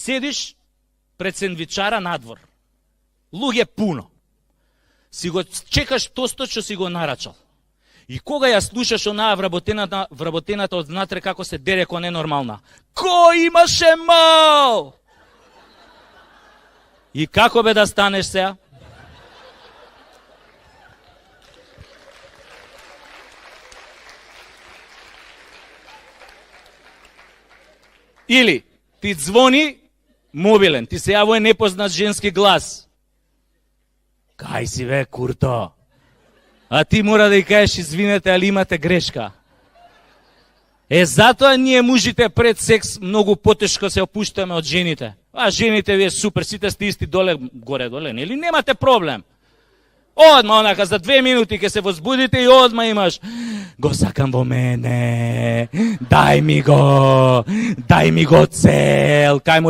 Седиш пред сендвичара надвор. Луѓе пуно. Си го чекаш тостот што си го нарачал. И кога ја слушаш онаа вработената од внатре како се дере ко ненормална. Кој имаше мал? И како бе да станеш сега? Или ти звони мобилен, ти се јавува непознат женски глас. Кај си бе, курто? А ти мора да ја кажеш, извинете, али имате грешка. Затоа ние мужите пред секс многу потешко се опуштаме од жените. А жените вие супер, сите сте исти горе-доле, нели? Немате проблем. Одма, онака, за 2 минути ќе се возбудите и одма имаш. Го сакам во мене, дај ми го цел, кај му